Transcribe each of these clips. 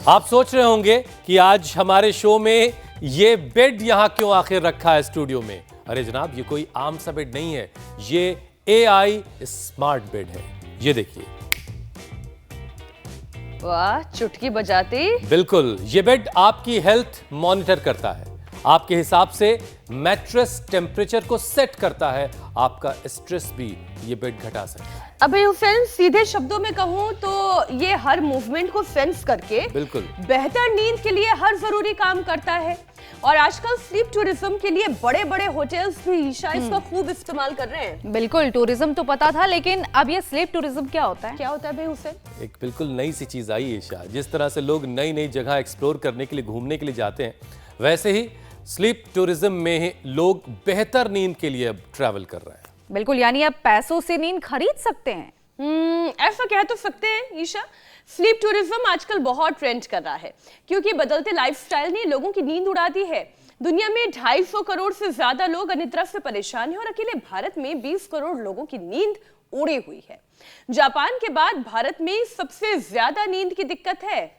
आप सोच रहे होंगे कि आज हमारे शो में ये बेड यहां क्यों आखिर रखा है स्टूडियो में। अरे जनाब, ये कोई आम सा बेड नहीं है, ये AI स्मार्ट बेड है। ये देखिए। वाह, चुटकी बजाती। बिल्कुल, ये बेड आपकी हेल्थ मॉनिटर करता है, आपके हिसाब से मैट्रेस टेम्परेचर को सेट करता है, आपका स्ट्रेस भी ये बेड घटा सकता है। अबे हुसैन, सीधे शब्दों में कहूं तो ये हर मूवमेंट को सेंस करके बिल्कुल बेहतर नींद के लिए हर जरूरी काम करता है। और आजकल स्लीप टूरिज्म के लिए बड़े बड़े होटल्स भी ईशा इसका खूब इस्तेमाल कर रहे हैं। बिल्कुल, टूरिज्म तो पता था, लेकिन अब ये स्लीप टूरिज्म क्या होता है? क्या होता है बे हुसैन? एक बिल्कुल नई सी चीज आई है ईशा। जिस तरह से लोग नई नई जगह एक्सप्लोर करने के लिए, घूमने के लिए जाते हैं, वैसे ही स्लीप टूरिज्म में लोग बेहतर नींद के लिए अब ट्रैवल कर रहे हैं। बिल्कुल, यानी अब पैसों से नींद खरीद सकते हैं। ऐसा कह तो सकते हैं ईशा। स्लीप टूरिज्म आजकल बहुत ट्रेंड कर रहा है, क्योंकि बदलते लाइफस्टाइल ने लोगों की नींद उड़ा दी है। दुनिया में 250 करोड़ से ज्यादा लोग अनिद्रा से परेशान हैं और अकेले भारत में 20 करोड़ लोगों की नींद उड़ी हुई है। जापान के बाद भारत में सबसे ज्यादा नींद की दिक्कत है।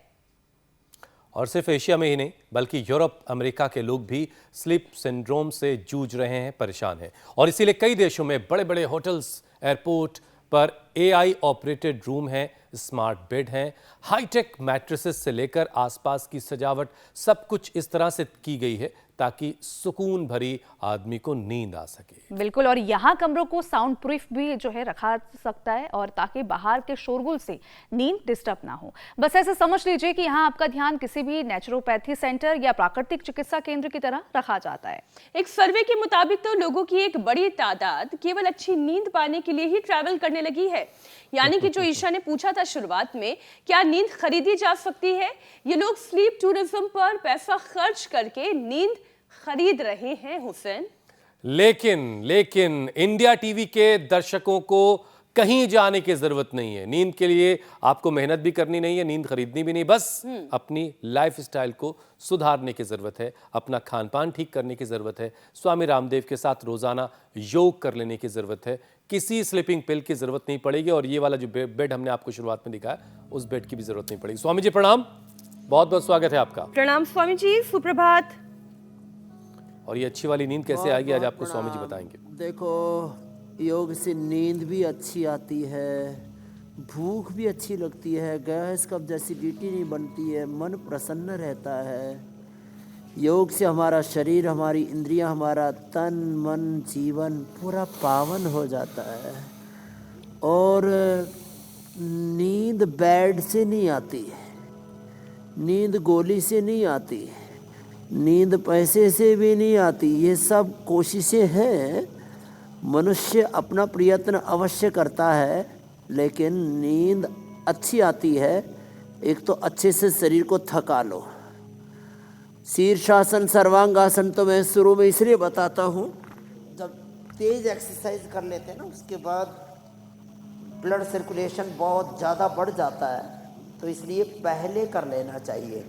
और सिर्फ एशिया में ही नहीं, बल्कि यूरोप, अमेरिका के लोग भी स्लीप सिंड्रोम से जूझ रहे हैं, परेशान हैं। और इसीलिए कई देशों में बड़े बड़े होटल्स, एयरपोर्ट पर AI ऑपरेटेड रूम हैं, स्मार्ट बेड हैं, हाईटेक मैट्रेसेस से लेकर आसपास की सजावट, सब कुछ इस तरह से की गई है ताकि सुकून भरी आदमी को नींद आ सके। बिल्कुल, और यहाँ कमरों को साउंड प्रूफ भी जो है रखा सकता है, और ताकि बाहर के शोरगुल से नींद डिस्टर्ब ना हो। बस ऐसे समझ लीजिए कि यहाँ आपका ध्यान किसी भी नेचुरोपैथी सेंटर या प्राकृतिक चिकित्सा केंद्र की तरह रखा जाता है। एक सर्वे के मुताबिक तो लोगों की एक बड़ी तादाद केवल अच्छी नींद पाने के लिए ही ट्रैवल करने लगी है। यानी कि जो ईशा ने पूछा था शुरुआत में, क्या नींद खरीदी जा सकती है, ये लोग स्लीप टूरिज्म पर पैसा खर्च करके नींद खरीद रहे हैं हुसैन। लेकिन इंडिया टीवी के दर्शकों को कहीं जाने की जरूरत नहीं है। नींद के लिए आपको मेहनत भी करनी नहीं है, नींद खरीदनी भी नहीं, बस अपनी लाइफस्टाइल को सुधारने की जरूरत है, अपना खान पान ठीक करने की जरूरत है, स्वामी रामदेव के साथ रोजाना योग कर लेने की जरूरत है, किसी स्लीपिंग पिल की जरूरत नहीं पड़ेगी, और ये वाला जो बेड हमने आपको शुरुआत में दिखाया, उस बेड की भी जरूरत नहीं पड़ेगी। स्वामी जी प्रणाम, बहुत बहुत स्वागत है आपका। प्रणाम स्वामी जी, सुप्रभात। और ये अच्छी वाली नींद कैसे आएगी, आज आपको स्वामी जी बताएंगे। देखो, योग से नींद भी अच्छी आती है, भूख भी अच्छी लगती है, गैस कब्ज एसिडिटी नहीं बनती है, मन प्रसन्न रहता है। योग से हमारा शरीर, हमारी इंद्रियां, हमारा तन मन जीवन पूरा पावन हो जाता है। और नींद बेड से नहीं आती, नींद गोली से नहीं आती, नींद पैसे से भी नहीं आती। ये सब कोशिशें हैं, मनुष्य अपना प्रयत्न अवश्य करता है, लेकिन नींद अच्छी आती है। एक तो अच्छे से शरीर को थका लो। शीर्षासन, सर्वांगासन तो मैं शुरू में इसलिए बताता हूँ, जब तेज एक्सरसाइज कर लेते हैं ना, उसके बाद ब्लड सर्कुलेशन बहुत ज़्यादा बढ़ जाता है, तो इसलिए पहले कर लेना चाहिए।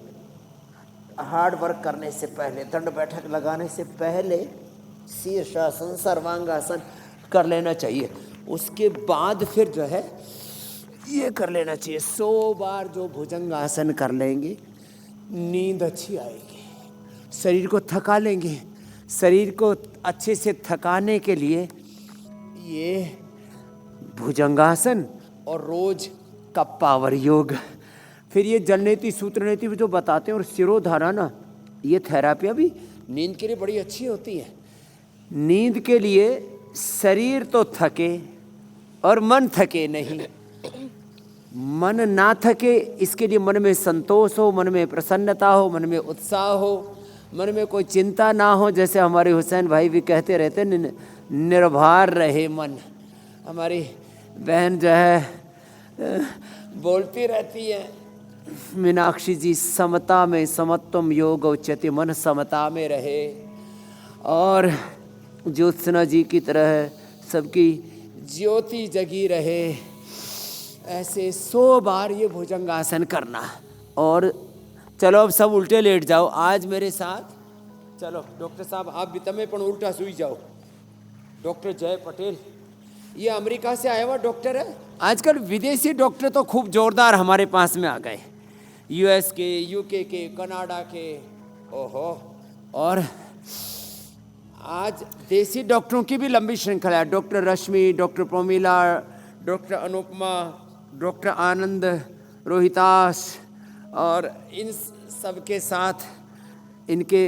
हार्ड वर्क करने से पहले, दंड बैठक लगाने से पहले शीर्षासन, सर्वांगासन कर लेना चाहिए। उसके बाद फिर जो है ये कर लेना चाहिए। 100 बार जो भुजंगासन कर लेंगे, नींद अच्छी आएगी। शरीर को थका लेंगे। शरीर को अच्छे से थकाने के लिए ये भुजंगासन और रोज का पावर योग, फिर ये जलनेति सूत्रनेति जो बताते हैं, और शिरोधारणा, ये थेरापियाँ भी नींद के लिए बड़ी अच्छी होती है। नींद के लिए शरीर तो थके और मन थके नहीं। मन ना थके, इसके लिए मन में संतोष हो, मन में प्रसन्नता हो, मन में उत्साह हो, मन में कोई चिंता ना हो। जैसे हमारे हुसैन भाई भी कहते रहते, निर्भर रहे मन। हमारी बहन जो है बोलती रहती है, मीनाक्षी जी, समता में समत्वम योग उच्यते, मन समता में रहे। और ज्योत्सना जी की तरह सबकी ज्योति जगी रहे। ऐसे 100 बार ये भुजंगासन करना। और चलो अब सब उल्टे लेट जाओ आज मेरे साथ। चलो डॉक्टर साहब, आप भी तमें पण उल्टा सुई जाओ। डॉक्टर जय पटेल, ये अमेरिका से आया हुआ डॉक्टर है। आजकल विदेशी डॉक्टर तो खूब जोरदार हमारे पास में आ गए। यूएस के, यूके के, कनाडा के, ओहो। और आज देसी डॉक्टरों की भी लंबी श्रृंखला है। Doctor Rashmi, doctor Promila, doctor Anupama, doctor Anand, Rohitash, और इन सब के साथ इनके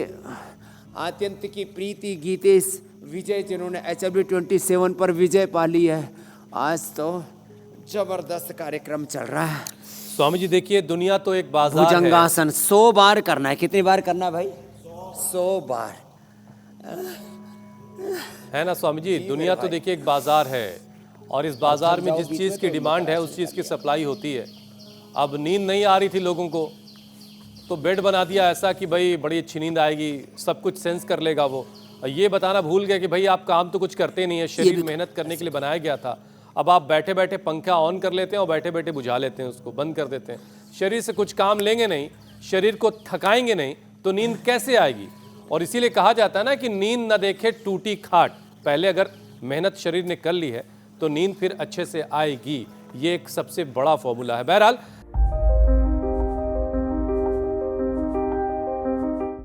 आत्यंत की प्रीति गीतेश विजय, जिन्होंने HW27 पर विजय पा ली है। आज तो जबरदस्त कार्यक्रम चल रहा है। स्वामी जी देखिए, दुनिया तो एक बाजार है। भुजंगासन 100 बार करना है। कितनी बार करना है भाई? 100 बार है ना स्वामी जी। दुनिया तो देखिए एक बाजार है, और इस बाजार में जिस चीज़ की डिमांड है उस चीज़ की सप्लाई होती है। अब नींद नहीं आ रही थी लोगों को, तो बेड बना दिया ऐसा कि भाई बड़ी अच्छी नींद आएगी, सब कुछ सेंस कर लेगा वो। और ये बताना भूल गए कि भाई आप काम तो कुछ करते नहीं है, शरीर मेहनत करने के लिए बनाया गया था। अब आप बैठे बैठे पंखा ऑन कर लेते हैं और बैठे बैठे बुझा लेते हैं, उसको बंद कर देते हैं। शरीर से कुछ काम लेंगे नहीं, शरीर को थकाएंगे नहीं, तो नींद कैसे आएगी? और इसीलिए कहा जाता है ना कि नींद न देखे टूटी खाट। पहले अगर मेहनत शरीर ने कर ली है तो नींद फिर अच्छे से आएगी। ये एक सबसे बड़ा फॉर्मूला है। बहरहाल